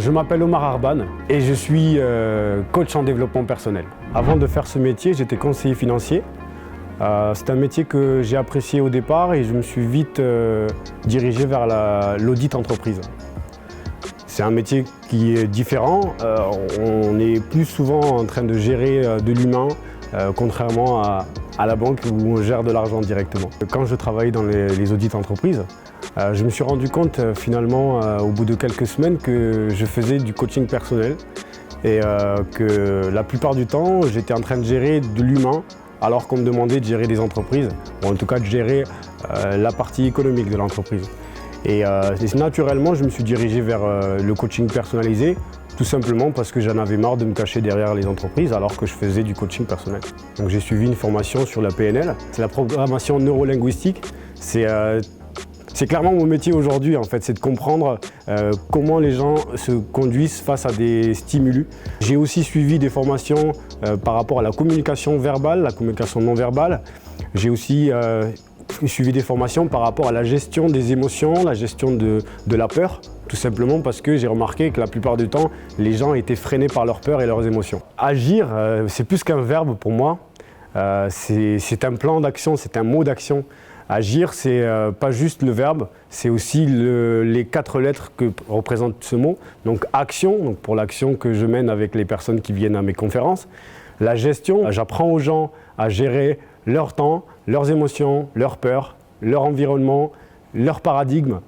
Je m'appelle Omar Arban et je suis coach en développement personnel. Avant de faire ce métier, j'étais conseiller financier. C'est un métier que j'ai apprécié au départ et je me suis vite dirigé vers l'audit entreprise. C'est un métier qui est différent. On est plus souvent en train de gérer de l'humain, contrairement à la banque où on gère de l'argent directement. Quand je travaillais dans les audits entreprises, je me suis rendu compte finalement au bout de quelques semaines que je faisais du coaching personnel et que la plupart du temps j'étais en train de gérer de l'humain alors qu'on me demandait de gérer des entreprises, ou en tout cas de gérer la partie économique de l'entreprise. Et naturellement je me suis dirigé vers le coaching personnalisé, tout simplement parce que j'en avais marre de me cacher derrière les entreprises alors que je faisais du coaching personnel. Donc j'ai suivi une formation sur la PNL, c'est la programmation neurolinguistique. C'est clairement mon métier aujourd'hui, en fait, c'est de comprendre comment les gens se conduisent face à des stimuli. J'ai aussi suivi des formations par rapport à la communication verbale, la communication non verbale. J'ai aussi suivi des formations par rapport à la gestion des émotions, la gestion de la peur, tout simplement parce que j'ai remarqué que la plupart du temps, les gens étaient freinés par leur peur et leurs émotions. Agir, c'est plus qu'un verbe pour moi, c'est un plan d'action, c'est un mot d'action. Agir, c'est pas juste le verbe, c'est aussi les 4 lettres que représente ce mot. Donc action, donc pour l'action que je mène avec les personnes qui viennent à mes conférences. La gestion, j'apprends aux gens à gérer leur temps, leurs émotions, leurs peurs, leur environnement, leur paradigme.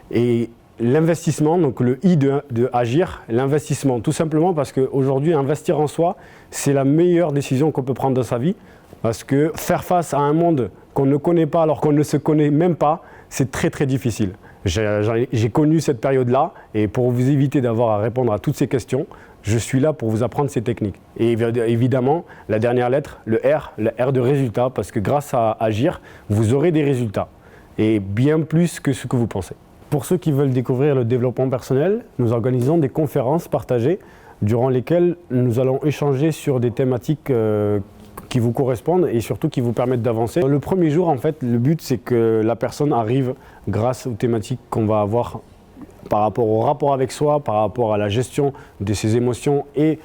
Et l'investissement, donc le I de agir, l'investissement, tout simplement parce qu'aujourd'hui, investir en soi, c'est la meilleure décision qu'on peut prendre dans sa vie. Parce que faire face à un monde qu'on ne connaît pas alors qu'on ne se connaît même pas, c'est très très difficile. J'ai connu cette période-là et pour vous éviter d'avoir à répondre à toutes ces questions, je suis là pour vous apprendre ces techniques. Et évidemment, la dernière lettre, le R de résultat, parce que grâce à agir, vous aurez des résultats et bien plus que ce que vous pensez. Pour ceux qui veulent découvrir le développement personnel, nous organisons des conférences partagées durant lesquelles nous allons échanger sur des thématiques qui vous correspondent et surtout qui vous permettent d'avancer. Le premier jour, en fait, le but, c'est que la personne arrive grâce aux thématiques qu'on va avoir par rapport au rapport avec soi, par rapport à la gestion de ses émotions et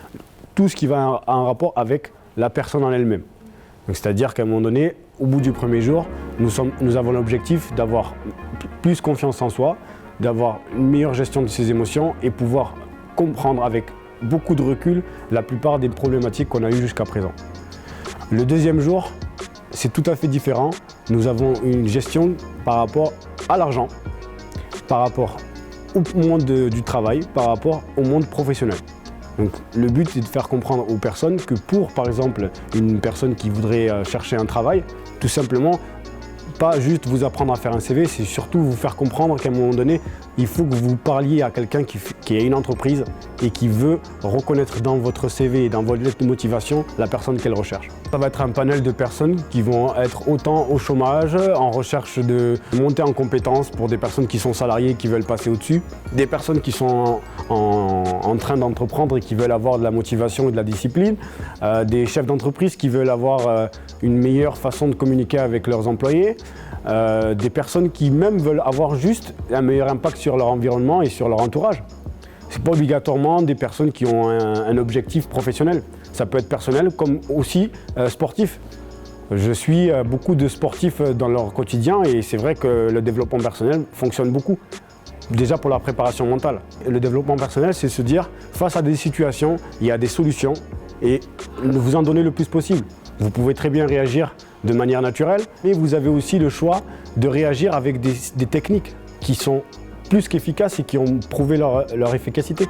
tout ce qui va en rapport avec la personne en elle-même. C'est-à-dire qu'à un moment donné, au bout du premier jour, nous avons l'objectif d'avoir plus confiance en soi, d'avoir une meilleure gestion de ses émotions et pouvoir comprendre avec beaucoup de recul la plupart des problématiques qu'on a eues jusqu'à présent. Le deuxième jour, c'est tout à fait différent. Nous avons une gestion par rapport à l'argent, par rapport au monde du travail, par rapport au monde professionnel. Donc, le but est de faire comprendre aux personnes que pour, par exemple, une personne qui voudrait chercher un travail, tout simplement, pas juste vous apprendre à faire un CV, c'est surtout vous faire comprendre qu'à un moment donné, il faut que vous parliez à quelqu'un qui a une entreprise et qui veut reconnaître dans votre CV et dans votre lettre de motivation la personne qu'elle recherche. Ça va être un panel de personnes qui vont être autant au chômage, en recherche de monter en compétences pour des personnes qui sont salariées et qui veulent passer au-dessus, des personnes qui sont en train d'entreprendre et qui veulent avoir de la motivation et de la discipline, des chefs d'entreprise qui veulent avoir une meilleure façon de communiquer avec leurs employés, des personnes qui même veulent avoir juste un meilleur impact sur leur environnement et sur leur entourage. Ce n'est pas obligatoirement des personnes qui ont un objectif professionnel. Ça peut être personnel comme aussi sportif. Je suis beaucoup de sportifs dans leur quotidien et c'est vrai que le développement personnel fonctionne beaucoup. Déjà pour la préparation mentale. Le développement personnel, c'est se dire, face à des situations, il y a des solutions et vous en donnez le plus possible. Vous pouvez très bien réagir de manière naturelle, mais vous avez aussi le choix de réagir avec des techniques qui sont plus qu'efficaces et qui ont prouvé leur efficacité.